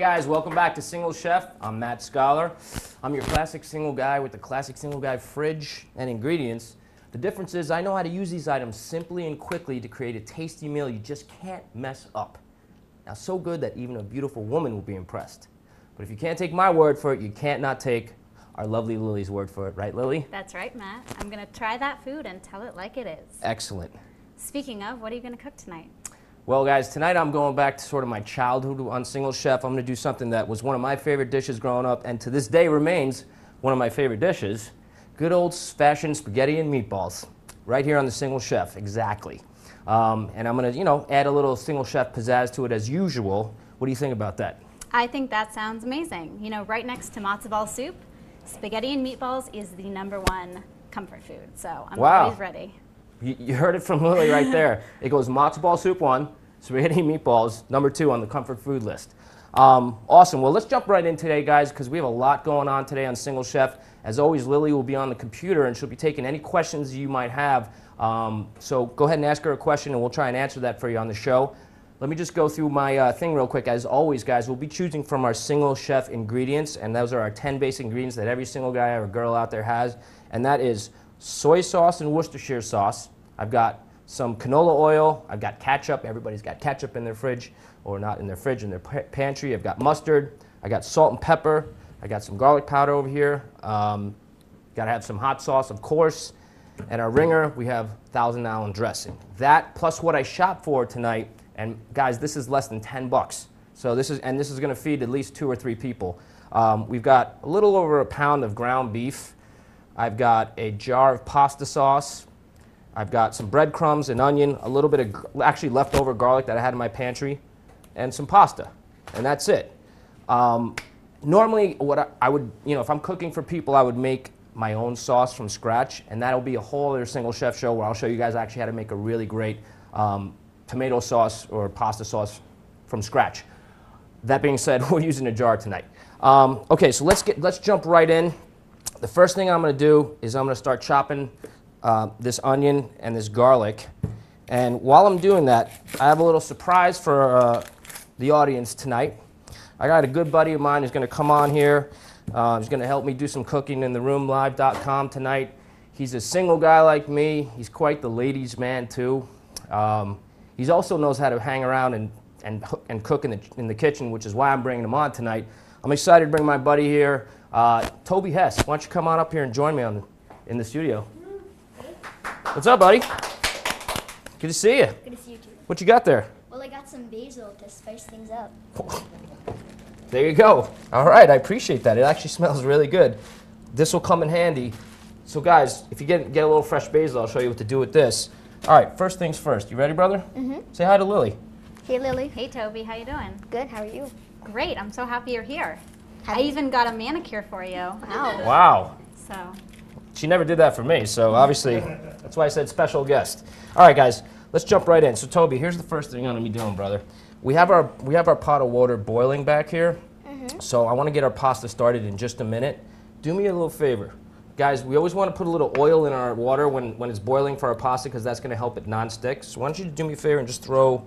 guys, welcome back to Single Chef. I'm Matt Skollar. I'm your classic single guy with the classic single guy fridge and ingredients. The difference is I know how to use these items simply and quickly to create a tasty meal you just can't mess up. Now, so good that even a beautiful woman will be impressed. But if you can't take my word for it, you can't not take our lovely Lily's word for it. Right, Lily? That's right, Matt. I'm going to try that food and tell it like it is. Excellent. Speaking of, what are you going to cook tonight? Well, guys, tonight I'm going back to sort of my childhood on Single Chef. I'm going to do something that was one of my favorite dishes growing up and to this day remains one of my favorite dishes. Good old-fashioned spaghetti and meatballs. Right here on the Single Chef, exactly. And I'm going to, add a little Single Chef pizzazz to it as usual. What do you think about that? I think that sounds amazing. You know, right next to matzo ball soup, spaghetti and meatballs is the #1 comfort food. So I'm always ready. You heard it from Lily right there. It goes matzo ball soup 1, spaghetti and meatballs #2 on the comfort food list. Awesome. Well, let's jump right in today, guys, because we have a lot going on today on Single Chef. As always, Lily will be on the computer, and she'll be taking any questions you might have. So go ahead and ask her a question, and we'll try and answer that for you on the show. Let me just go through my thing real quick. As always, guys, we'll be choosing from our Single Chef ingredients, and those are our 10 basic ingredients that every single guy or girl out there has, and that is soy sauce and Worcestershire sauce. I've got some canola oil. I've got ketchup. Everybody's got ketchup in their fridge, or not in their fridge, in their pantry. I've got mustard. I got salt and pepper. I got some garlic powder over here. Got to have some hot sauce, of course. And our ringer, we have Thousand Island dressing. That plus what I shop for tonight, and guys, this is less than 10 bucks. So this is going to feed at least 2 or 3 people. We've got a little over a pound of ground beef. I've got a jar of pasta sauce. I've got some breadcrumbs, an onion, a little bit of actually leftover garlic that I had in my pantry, and some pasta. And that's it. Normally, what I would, if I'm cooking for people, I would make my own sauce from scratch, and that'll be a whole other Single Chef show where I'll show you guys actually how to make a really great tomato sauce or pasta sauce from scratch. That being said, we're using a jar tonight. Okay, so let's jump right in. The first thing I'm going to do is I'm going to start chopping this onion and this garlic. And while I'm doing that, I have a little surprise for the audience tonight. I got a good buddy of mine who's going to come on here. He's going to help me do some cooking in the roomlive.com tonight. He's a single guy like me. He's quite the ladies' man, too. He also knows how to hang around and cook in the kitchen, which is why I'm bringing him on tonight. I'm excited to bring my buddy here, Toby Hess. Why don't you come on up here and join me in the studio? What's up, buddy? Good to see you. Good to see you too. What you got there? Well, I got some basil to spice things up. There you go. All right, I appreciate that. It actually smells really good. This will come in handy. So guys, if you get a little fresh basil, I'll show you what to do with this. All right, first things first. You ready, brother? Mm-hmm. Say hi to Lily. Hey, Lily. Hey, Toby. How you doing? Good. How are you? Great. I'm so happy you're here. I even got a manicure for you. Wow. Wow. So. She never did that for me, so obviously that's why I said special guest. All right, guys, let's jump right in. So Toby, here's the first thing I'm going to be doing, brother. We have our pot of water boiling back here. Mm-hmm. So I want to get our pasta started in just a minute. Do me a little favor. Guys, we always want to put a little oil in our water when it's boiling for our pasta because that's going to help it non-stick. So why don't you do me a favor and just throw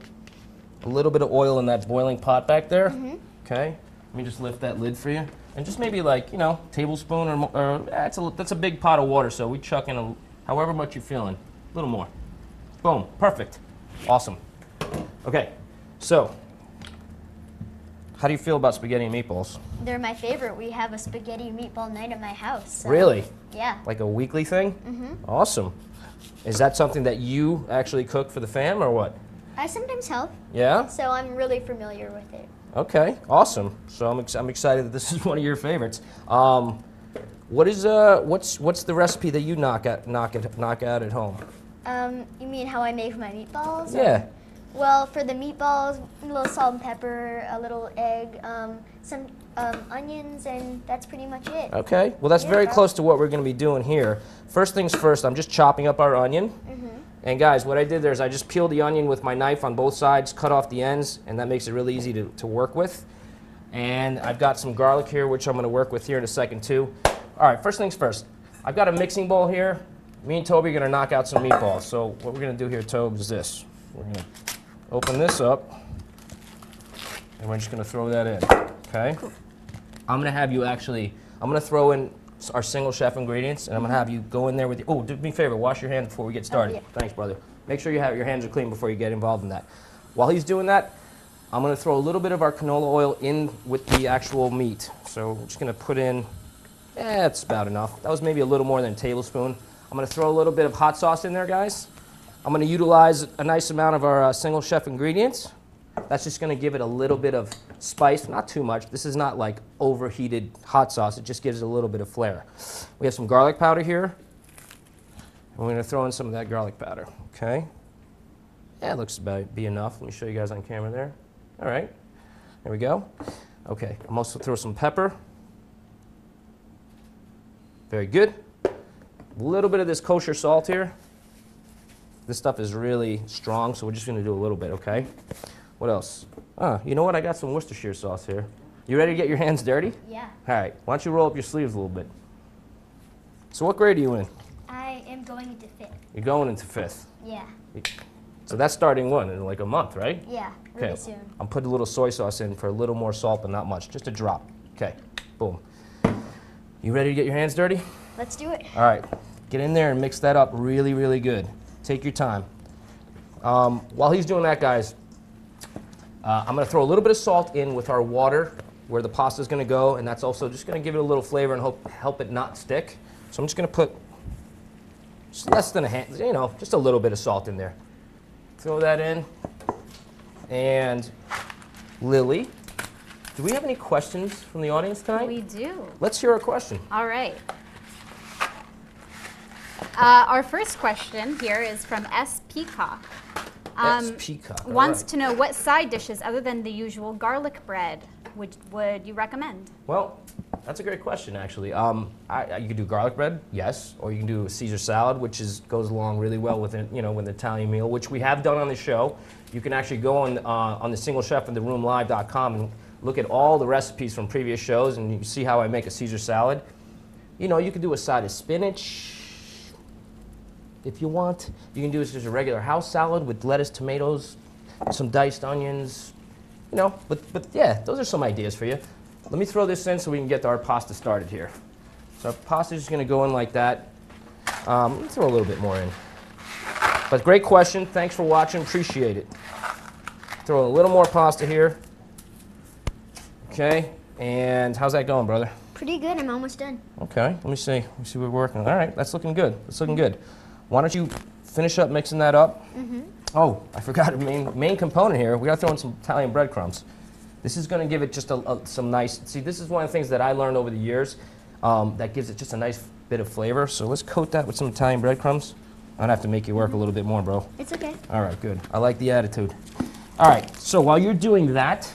a little bit of oil in that boiling pot back there. Mm-hmm. Okay? Let me just lift that lid for you. And just maybe like, tablespoon or that's a big pot of water, so we chuck in however much you're feeling. A little more. Boom. Perfect. Awesome. Okay. So, how do you feel about spaghetti and meatballs? They're my favorite. We have a spaghetti meatball night at my house. So. Really? Yeah. Like a weekly thing? Mm-hmm. Awesome. Is that something that you actually cook for the fam or what? I sometimes help. Yeah? So I'm really familiar with it. Okay, awesome. So I'm excited that this is one of your favorites. What's the recipe that you knock out at home? You mean how I make my meatballs? Yeah. Well, for the meatballs, a little salt and pepper, a little egg, some onions, and that's pretty much it. Okay. Well, that's very close to what we're going to be doing here. First things first, I'm just chopping up our onion. Mm-hmm. And guys, what I did there is I just peeled the onion with my knife on both sides, cut off the ends, and that makes it really easy to work with. And I've got some garlic here, which I'm going to work with here in a second too. All right, first things first. I've got a mixing bowl here. Me and Toby are going to knock out some meatballs. So what we're going to do here, Toby, is this. We're going to open this up, and we're just going to throw that in. Okay. Cool. I'm gonna have you actually. I'm gonna throw in our single chef ingredients, and I'm gonna have you go in there with. Oh, do me a favor. Wash your hands before we get started. Yeah. Thanks, brother. Make sure your hands are clean before you get involved in that. While he's doing that, I'm gonna throw a little bit of our canola oil in with the actual meat. So we're just gonna put in. It's about enough. That was maybe a little more than a tablespoon. I'm gonna throw a little bit of hot sauce in there, guys. I'm gonna utilize a nice amount of our single chef ingredients. That's just gonna give it a little bit of spice, not too much. This is not like overheated hot sauce. It just gives it a little bit of flair. We have some garlic powder here. And we're gonna throw in some of that garlic powder, okay? Yeah, it looks about be enough. Let me show you guys on camera there. All right, there we go. Okay, I'm also throw some pepper. Very good. A little bit of this kosher salt here. This stuff is really strong, so we're just gonna do a little bit, okay? What else? You know what? I got some Worcestershire sauce here. You ready to get your hands dirty? Yeah. All right. Why don't you roll up your sleeves a little bit? So what grade are you in? I am going into 5th. You're going into 5th. Yeah. So that's starting when? In like a month, right? Yeah, Okay. really soon. I'm putting a little soy sauce in for a little more salt, but not much. Just a drop. Okay. Boom. You ready to get your hands dirty? Let's do it. All right. Get in there and mix that up really, really good. Take your time. While he's doing that, guys, I'm going to throw a little bit of salt in with our water where the pasta is going to go, and that's also just going to give it a little flavor and help it not stick. So I'm just going to put just less than a hand, you know, just a little bit of salt in there. Throw that in. And Lily, do we have any questions from the audience tonight? We do. Let's hear a question. All right. Our first question here is from S. Peacock. Peacock. Wants to know what side dishes other than the usual garlic bread would you recommend? Well, that's a great question, actually. You could do garlic bread, yes, or you can do a Caesar salad, which goes along really well with with an Italian meal, which we have done on the show. You can actually go on the singlechefintherroomlive.com and look at all the recipes from previous shows, and you see how I make a Caesar salad. You could do a side of spinach. If you want, you can do just a regular house salad with lettuce, tomatoes, some diced onions, but yeah, those are some ideas for you. Let me throw this in so we can get our pasta started here. So our pasta is just going to go in like that. Let me throw a little bit more in. But great question. Thanks for watching. Appreciate it. Throw a little more pasta here. Okay, and how's that going, brother? Pretty good. I'm almost done. Okay, let me see. Let me see what we're working on. All right, that's looking good. That's looking good. Why don't you finish up mixing that up? Mm-hmm. Oh, I forgot a main component here. We got to throw in some Italian breadcrumbs. This is going to give it just some nice. See, this is one of the things that I learned over the years that gives it just a nice bit of flavor. So let's coat that with some Italian breadcrumbs. I'm gonna have to make you work a little bit more, bro. It's okay. All right, good. I like the attitude. All right, so while you're doing that,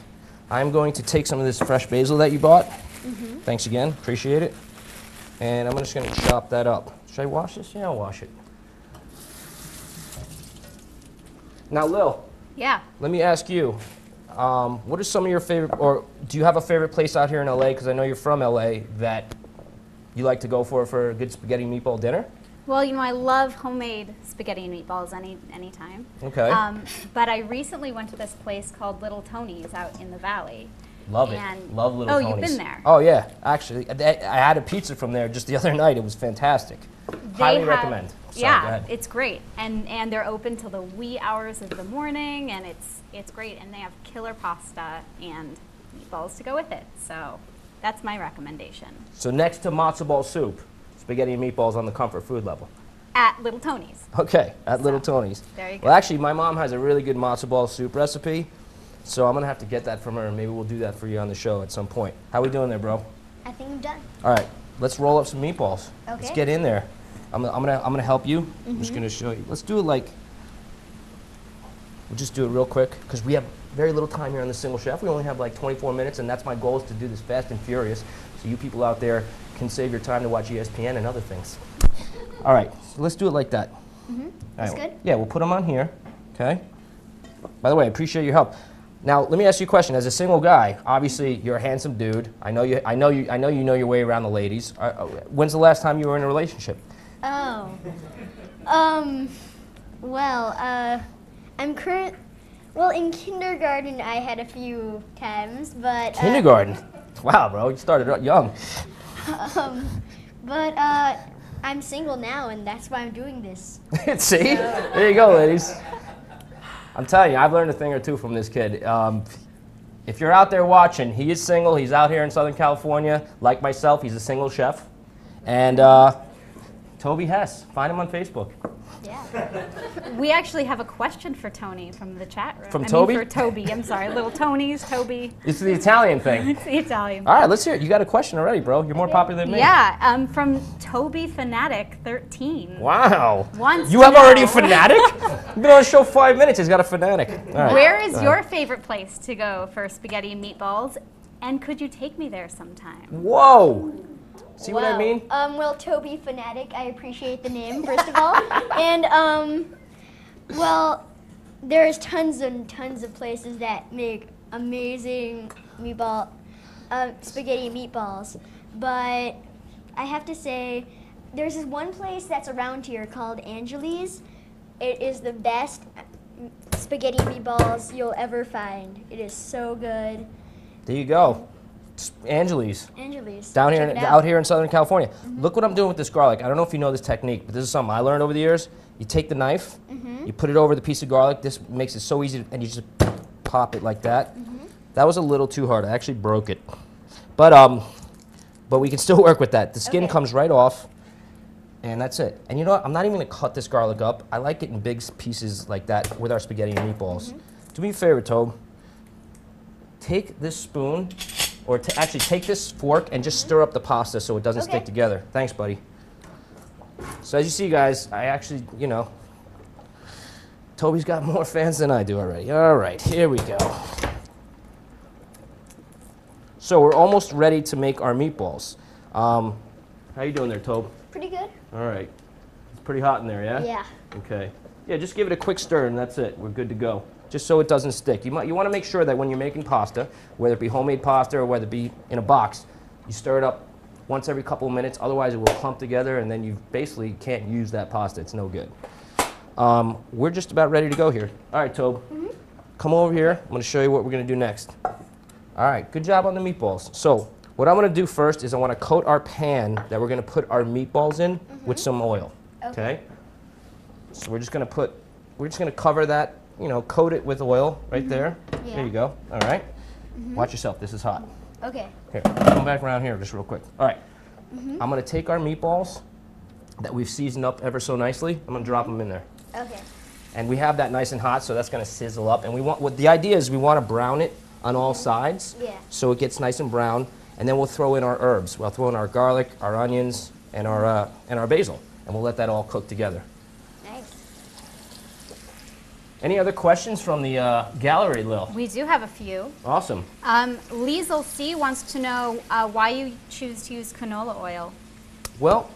I'm going to take some of this fresh basil that you bought. Mm-hmm. Thanks again, appreciate it. And I'm just gonna chop that up. Should I wash this? Yeah, I'll wash it. Now, Lil. Yeah. Let me ask you, what are some of your favorite, or do you have a favorite place out here in LA? Because I know you're from LA that you like to go for a good spaghetti meatball dinner. Well, I love homemade spaghetti and meatballs anytime. Okay. But I recently went to this place called Little Tony's out in the valley. Love it. Love Little Tony's. Oh, you've been there? Oh, yeah. Actually, I had a pizza from there just the other night. It was fantastic. Highly recommend. Sorry, yeah, go ahead. It's great. And they're open till the wee hours of the morning, and it's great. And they have killer pasta and meatballs to go with it. So that's my recommendation. So next to matzo ball soup, spaghetti and meatballs on the comfort food level. At Little Tony's. Okay, at Little Tony's. There you go. Well, actually, my mom has a really good matzo ball soup recipe, so I'm going to have to get that from her, and maybe we'll do that for you on the show at some point. How we doing there, bro? I think I'm done. All right, let's roll up some meatballs. Okay. Let's get in there. I'm gonna help you. Mm-hmm. I'm just gonna show you. Let's do it we'll just do it real quick because we have very little time here on the Single Chef. We only have like 24 minutes, and that's my goal, is to do this fast and furious, so you people out there can save your time to watch ESPN and other things. All right, so let's do it like that. Mm-hmm. That's good? Yeah, we'll put them on here. Okay. By the way, I appreciate your help. Now, let me ask you a question. As a single guy, obviously you're a handsome dude. I know you know your way around the ladies. When's the last time you were in a relationship? Oh. Well, Well, in kindergarten, I had a few times, but Kindergarten? Wow, bro, you started out young. But I'm single now, and that's why I'm doing this. See? There you go, ladies. I'm telling you, I've learned a thing or two from this kid. If you're out there watching, he is single. He's out here in Southern California. Like myself, he's a single chef. And Toby Hess, find him on Facebook. Yeah. We actually have a question for Tony from the chat room. Toby? For Toby, I'm sorry. Little Tony's, Toby. It's the Italian thing. It's the Italian. All right, let's hear it. You got a question already, bro. You're more popular than me. Yeah, from Toby Fanatic 13. Wow. Wants You to have already a know- fanatic? You've been on the show 5 minutes. He's got a fanatic. All right. Where is your favorite place to go for spaghetti and meatballs? And could you take me there sometime? Whoa. See what I Wow. mean? Well, Toby Fanatic, I appreciate the name, first of all. And, well, there's tons and tons of places that make amazing spaghetti meatballs. But I have to say, there's this one place that's around here called Angeli's. It is the best spaghetti meatballs you'll ever find. It is so good. There you go. Angeli's. Angeli's. Down Check here, it out here in Southern California. Look what I'm doing with this garlic. I don't know if you know this technique, but this is something I learned over the years. You take the knife, you put it over the piece of garlic. This makes it so easy, and you just pop it like that. That was a little too hard. I actually broke it. But we can still work with that. The skin Okay. comes right off, and that's it. And you know what? I'm not even going to cut this garlic up. I like it in big pieces like that with our spaghetti and meatballs. Do me a favor, Tobe. Take this spoon, or actually take this fork and just stir up the pasta so it doesn't Okay. stick together. Thanks, buddy. So as you see, guys, I actually, you know, Toby's got more fans than I do already. All right, here we go. So we're almost ready to make our meatballs. How you doing there, Tobe? Pretty good. All right. It's pretty hot in there, yeah? Yeah. Okay. Yeah, just give it a quick stir and that's it. We're good to go. Just so it doesn't stick. You want to make sure that when you're making pasta, whether it be homemade pasta or whether it be in a box, you stir it up once every couple of minutes. Otherwise, it will clump together and then you basically can't use that pasta. It's no good. We're just about ready to go here. All right, Tobe. Come over here. I'm going to show you what we're going to do next. All right, good job on the meatballs. So what I'm going to do first is I want to coat our pan that we're going to put our meatballs in with some oil. Okay. So we're just going to cover that, you know, coat it with oil right there. Yeah. There you go. All right. Watch yourself. This is hot. Okay. Here, come back around here just real quick. All right. I'm going to take our meatballs that we've seasoned up ever so nicely. I'm going to drop them in there. Okay. And we have that nice and hot, so that's going to sizzle up. And we want, what the idea is, we want to brown it on all sides, Yeah. so it gets nice and brown. And then we'll throw in our herbs. We'll throw in our garlic, our onions, and our basil, and we'll let that all cook together. Nice. Any other questions from the gallery, Lil? We do have a few. Awesome. Liesel C wants to know why you choose to use canola oil. Well,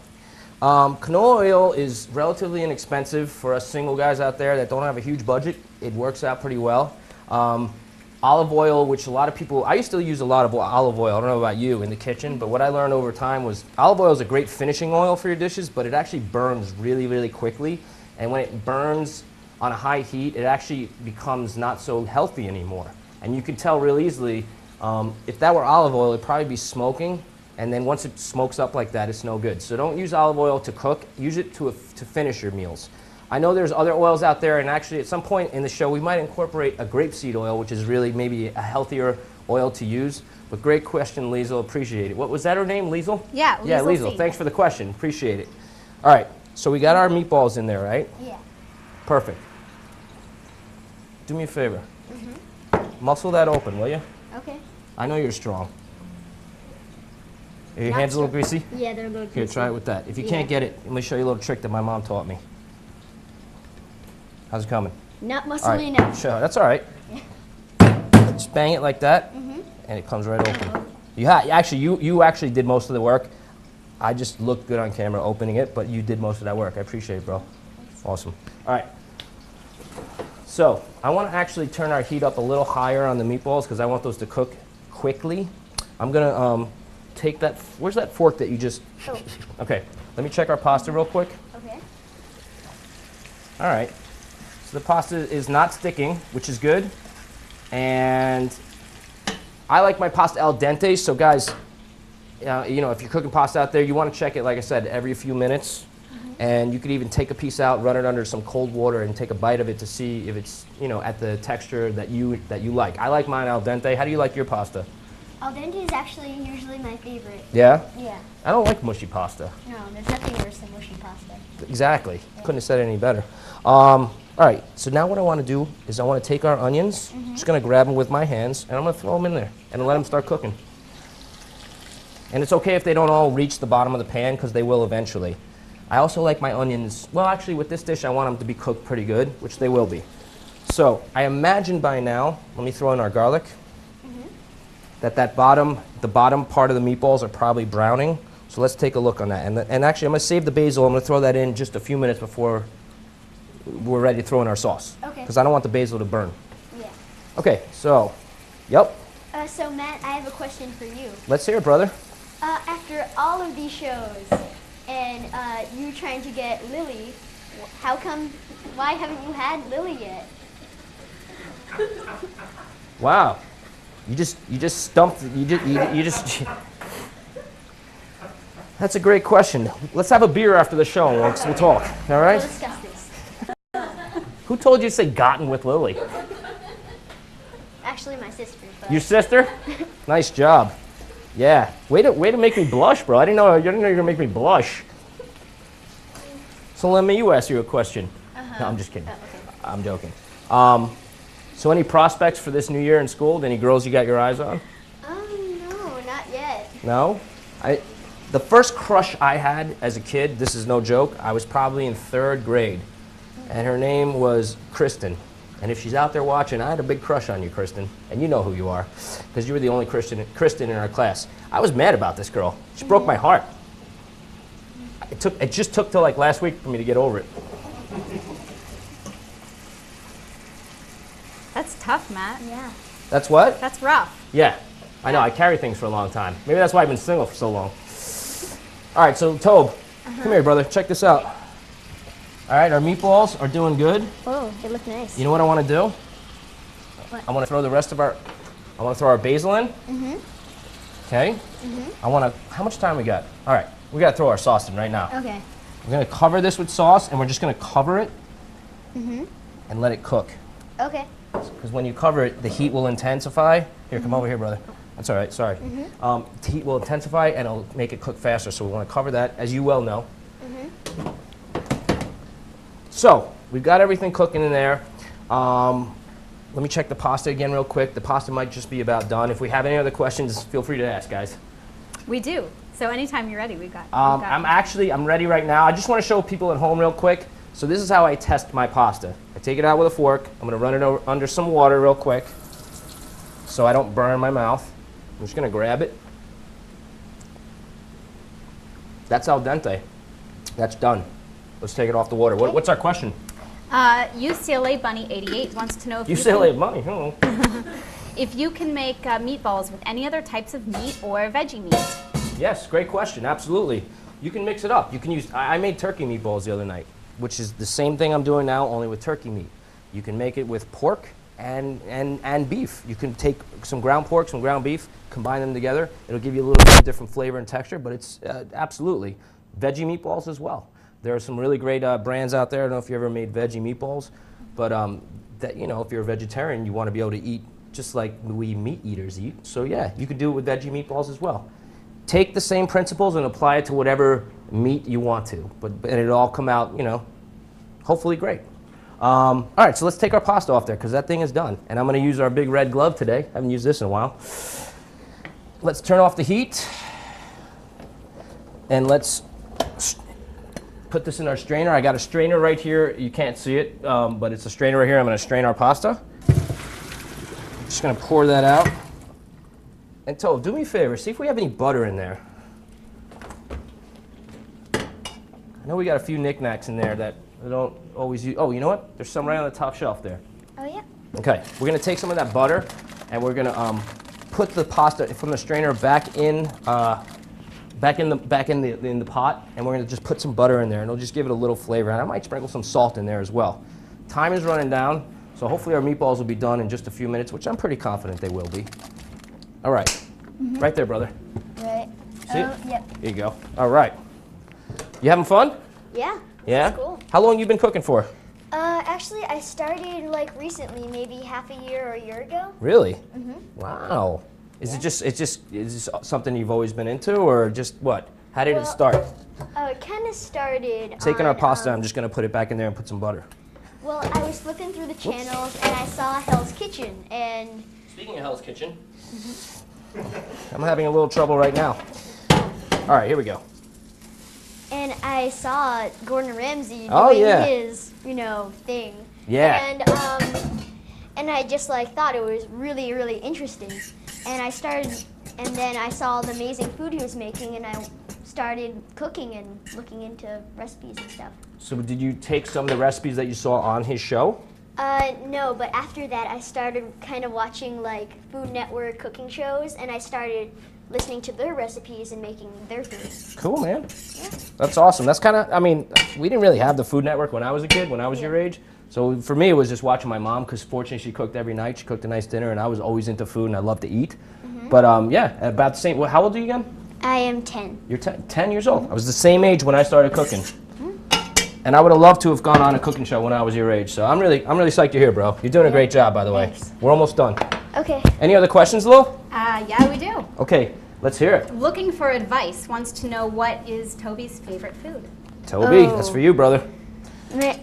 canola oil is relatively inexpensive for us single guys out there that don't have a huge budget. It works out pretty well. Olive oil, which a lot of people, I used to use a lot of olive oil, I don't know about you, in the kitchen, but what I learned over time was olive oil is a great finishing oil for your dishes, but it actually burns really, really quickly. And when it burns on a high heat, it actually becomes not so healthy anymore. And you can tell real easily, if that were olive oil, it'd probably be smoking. And then once it smokes up like that, it's no good. So don't use olive oil to cook. Use it to finish your meals. I know there's other oils out there, and actually at some point in the show, we might incorporate a grapeseed oil, which is really maybe a healthier oil to use. But great question, Liesel. Appreciate it. What was that her name, Liesel? Yeah, Yeah, Liesel Liesel. C. Thanks for the question. Appreciate it. All right, so we got our meatballs in there, right? Yeah. Perfect. Do me a favor. Muscle that open, will you? Okay. I know you're strong. Are your Not hands a little so- greasy? Yeah, they're a little Here, greasy. try it with that. If you Yeah. can't get it, let me show you a little trick that my mom taught me. How's it coming? Not All muscly right, enough. sure, that's all right. Just bang it like that, and it comes right open. You actually did most of the work. I just looked good on camera opening it, but you did most of that work. I appreciate it, bro. Awesome. All right. So I want to actually turn our heat up a little higher on the meatballs because I want those to cook quickly. I'm gonna take that. Where's that fork that you just? Oh. Okay. Let me check our pasta real quick. Okay. All right. So the pasta is not sticking, which is good. And I like my pasta al dente. So guys, you know, if you're cooking pasta out there, you want to check it, like I said, every few minutes. And you could even take a piece out, run it under some cold water, and take a bite of it to see if it's, you know, at the texture that you like. I like mine al dente. How do you like your pasta? Al dente is actually usually my favorite. Yeah? Yeah. I don't like mushy pasta. No, there's nothing worse than mushy pasta. Exactly. Yeah. Couldn't have said it any better. All right, so now what I want to do is I want to take our onions, just going to grab them with my hands, and I'm going to throw them in there and let them start cooking. And it's okay if they don't all reach the bottom of the pan, because they will eventually. I also like my onions, well, actually with this dish I want them to be cooked pretty good, which they will be. So I imagine by now, let me throw in our garlic, the bottom part of the meatballs are probably browning. So let's take a look on that. And actually I'm going to save the basil. I'm going to throw that in just a few minutes before we're ready to throw in our sauce. Okay. Because I don't want the basil to burn. Yeah. Okay, so, yep. So Matt, I have a question for you. Let's hear it, brother. After all of these shows, and you trying to get Lily, why haven't you had Lily yet? Wow. You just stumped, you just That's a great question. Let's have a beer after the show and we'll talk, all right? We'll discuss this. Who told you to say gotten with Lily? Actually, my sister. But Your sister? Nice job. Yeah. Way to make me blush, bro. I didn't know you were gonna make me blush. So let me ask you a question. No, I'm just kidding. Oh, okay. I'm joking. So any prospects for this new year in school? Any girls you got your eyes on? No, not yet. No? The first crush I had as a kid, this is no joke, I was probably in 3rd grade. And her name was Kristen. And if she's out there watching, I had a big crush on you, Kristen. And you know who you are, because you were the only Kristen in our class. I was mad about this girl. She broke my heart. It just took till like last week for me to get over it. That's tough, Matt. Yeah. That's what? That's rough. Yeah. I know, I carry things for a long time. Maybe that's why I've been single for so long. All right, so Tobe, come here, brother. Check this out. All right, our meatballs are doing good. Oh, they look nice. You know what I want to do? What? I want to throw I want to throw our basil in. Okay. How much time we got? All right, we got to throw our sauce in right now. Okay. We're going to cover this with sauce, and we're just going to cover it and let it cook. Okay. Because when you cover it, the heat will intensify. Here, come over here, brother. That's all right, sorry. The heat will intensify, and it'll make it cook faster, so we want to cover that, as you well know. So, we've got everything cooking in there. Let me check the pasta again real quick. The pasta might just be about done. If we have any other questions, feel free to ask, guys. We do. So anytime you're ready, we've got. I'm ready right now. I just want to show people at home real quick. So this is how I test my pasta. I take it out with a fork. I'm going to run it under some water real quick so I don't burn my mouth. I'm just going to grab it. That's al dente. That's done. Let's take it off the water. What's our question? UCLA Bunny 88 wants to know if UCLA Bunny, hello. if you can make meatballs with any other types of meat or veggie meat. Yes, great question. Absolutely. You can mix it up. You can use. I made turkey meatballs the other night, which is the same thing I'm doing now, only with turkey meat. You can make it with pork and beef. You can take some ground pork, some ground beef, combine them together. It'll give you a little bit of different flavor and texture, but it's absolutely veggie meatballs as well. There are some really great brands out there. I don't know if you ever made veggie meatballs, but that, you know, if you're a vegetarian, you want to be able to eat just like we meat eaters eat. So yeah, you could do it with veggie meatballs as well. Take the same principles and apply it to whatever meat you want to, and it'll all come out, you know, hopefully great. All right, so let's take our pasta off there because that thing is done. And I'm going to use our big red glove today. I haven't used this in a while. Let's turn off the heat. And let's put this in our strainer. I got a strainer right here. You can't see it, but it's a strainer right here. I'm going to strain our pasta. Just going to pour that out. And Tove, do me a favor. See if we have any butter in there. I know we got a few knickknacks in there that I don't always use. Oh, you know what? There's some right on the top shelf there. Oh, yeah. Okay, we're going to take some of that butter, and we're going to put the pasta from the strainer back in the pot, and we're going to just put some butter in there, and it'll just give it a little flavor. And I might sprinkle some salt in there as well time is running down, so hopefully our meatballs will be done in just a few minutes, which I'm pretty confident they will be. All right. Right there, brother. Right. See it? Yep. Here you go. All right. You having fun? Yeah. Yeah? That's cool. How long you been cooking for? Actually, I started like recently, maybe half a year or a year ago. Really? Wow. Is this something you've always been into, or just what? How did it start? It kind of started Taking our on, pasta, I'm just going to put it back in there and put some butter. Well, I was flipping through the channels and I saw Hell's Kitchen, and Speaking of Hell's Kitchen, I'm having a little trouble right now. All right, here we go. and I saw Gordon Ramsay Oh, doing yeah. his, thing. Yeah. And I just thought it was really, really interesting. And then I saw all the amazing food he was making, and I started cooking and looking into recipes and stuff. So did you take some of the recipes that you saw on his show? No, but after that I started kind of watching Food Network cooking shows, and I started listening to their recipes and making their food. Cool, man. Yeah. That's awesome. That's kind of, we didn't really have the Food Network when I was a kid, when I was your age. So for me, it was just watching my mom, because fortunately she cooked every night. She cooked a nice dinner, and I was always into food, and I love to eat. But yeah, about the same. Well, how old are you again? I am 10. You're 10 years old. I was the same age when I started cooking. And I would have loved to have gone on a cooking show when I was your age. So I'm really psyched you're here, bro. You're doing a great job, by the way. Thanks. We're almost done. Okay. Any other questions, Lil? Yeah, we do. Okay, let's hear it. Looking for advice, wants to know what is Toby's favorite food? Toby, Oh. that's for you, brother.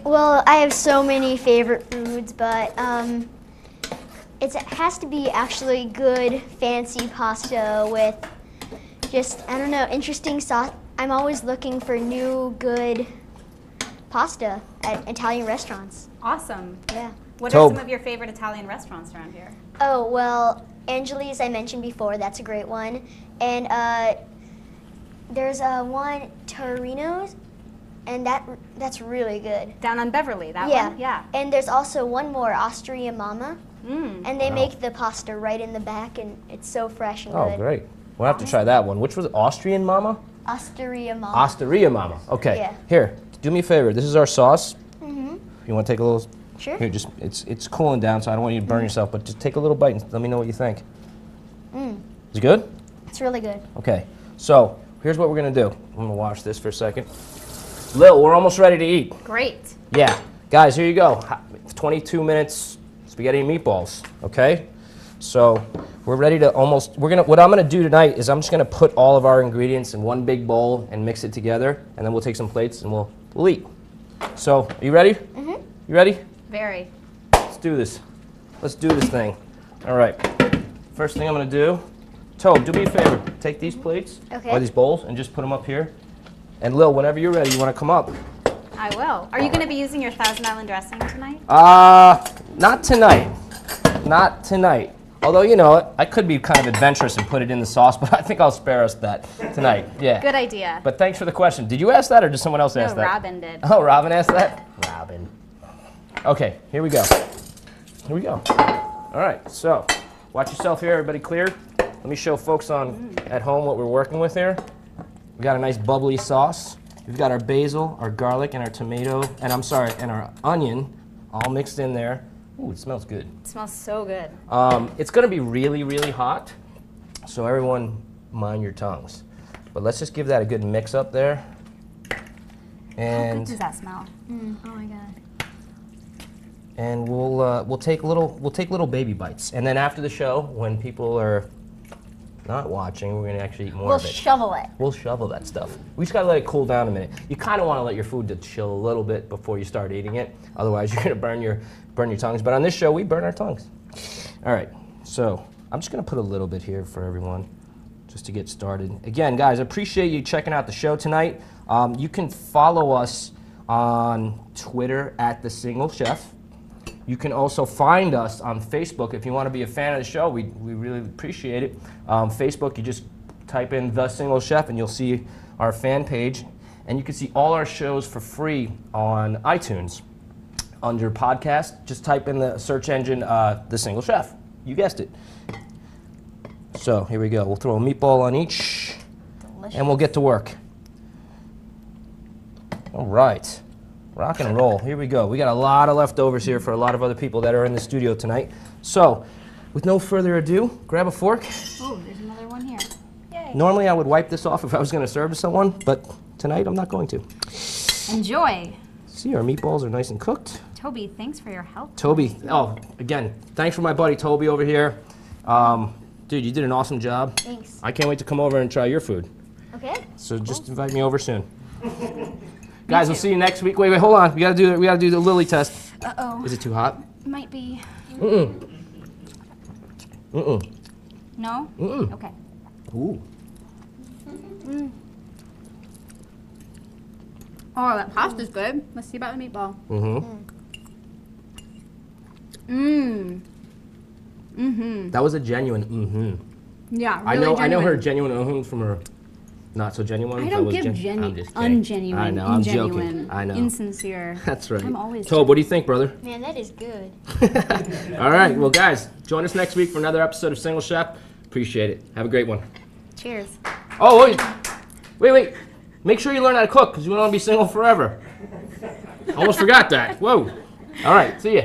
Well, I have so many favorite foods, but it has to be actually good, fancy pasta with just, I don't know, interesting sauce. I'm always looking for new, good pasta at Italian restaurants. Awesome. Yeah. What Tobe. are some of your favorite Italian restaurants around here? Oh, well, Angeli's I mentioned before. That's a great one. And there's one, Torino's, and that's really good. Down on Beverly, that Yeah. one? Yeah. And there's also one more, Osteria Mama. And they Wow. make the pasta right in the back, and it's so fresh and Oh, good. great. We'll have to try that one. Which was it? Austrian Mama? Osteria Mama. Osteria Mama. Okay. Yeah. Here, do me a favor. This is our sauce. Mm-hmm. You want to take a little? Sure. Here, just it's cooling down, so I don't want you to burn yourself. But just take a little bite and let me know what you think. Is it good? It's really good. Okay. So here's what we're gonna do. I'm gonna wash this for a second. Lil, we're almost ready to eat. Great. Yeah, guys, here you go. 22 minutes spaghetti and meatballs. Okay. So we're ready to what I'm gonna do tonight is I'm just gonna put all of our ingredients in one big bowl and mix it together, and then we'll take some plates and we'll eat. So, are you ready? Mm-hmm. You ready? Very. Let's do this. Let's do this thing. All right. First thing I'm gonna do, Tobe, do me a favor. Take these plates Okay. or these bowls and just put them up here. And Lil, whenever you're ready, you wanna come up. I will. Are you going to be using your Thousand Island dressing tonight? Not tonight. Not tonight. Although, I could be kind of adventurous and put it in the sauce, but I think I'll spare us that tonight. Yeah. Good idea. But thanks for the question. Did you ask that or did someone else ask No, that? Robin did. Oh, Robin asked that? Robin. Okay, here we go. Here we go. All right, so watch yourself here, everybody clear? Let me show folks at home what we're working with here. We got a nice bubbly sauce. We've got our basil, our garlic, and our tomato, and our onion all mixed in there. Ooh, it smells good. It smells so good. It's gonna be really, really hot, so everyone mind your tongues. But let's just give that a good mix up there. How And good does that smell? Oh my god. and we'll take little baby bites. And then after the show, when people are not watching, we're gonna actually eat more We'll of it. shovel it. We'll shovel that stuff. We just gotta let it cool down a minute. You kind of want to let your food to chill a little bit before you start eating it. Otherwise, you're gonna burn your tongues. But on this show, we burn our tongues. All right. So I'm just gonna put a little bit here for everyone, just to get started. Again, guys, I appreciate you checking out the show tonight. You can follow us on Twitter at The Single Chef. You can also find us on Facebook if you want to be a fan of the show. We really appreciate it. Facebook, you just type in The Single Chef and you'll see our fan page. And you can see all our shows for free on iTunes. Under podcast, just type in the search engine The Single Chef. You guessed it. So here we go. We'll throw a meatball on each Delicious. and we'll get to work. All right. Rock and roll. Here we go. We got a lot of leftovers here for a lot of other people that are in the studio tonight. So, with no further ado, grab a fork. Oh, there's another one here. Yay. Normally I would wipe this off if I was going to serve to someone, but tonight I'm not going to. Enjoy. See, our meatballs are nice and cooked. Toby, thanks for your help. Toby, oh, again, thanks for my buddy Toby over here. Dude, you did an awesome job. Thanks. I can't wait to come over and try your food. Okay. So just invite me over soon. Guys, we'll see you next week. Wait, hold on. We gotta do the Lily test. Uh-oh. Is it too hot? Might be. Mm-mm. No? Mm-mm. Okay. Ooh. Oh, that pasta's good. Let's see about the meatball. That was a genuine Yeah, really I know genuine. her genuine from her not so genuine. I That don't was give I'm just kidding. ungenuine, I know, I'm ingenuine, joking. I know. insincere. That's right. I'm always Tobe, what do you think, brother? Man, that is good. All right, well, guys, join us next week for another episode of Single Chef. Appreciate it. Have a great one. Cheers. Oh, wait. Make sure you learn how to cook because you don't want to be single forever. Almost forgot that. Whoa. All right, see ya.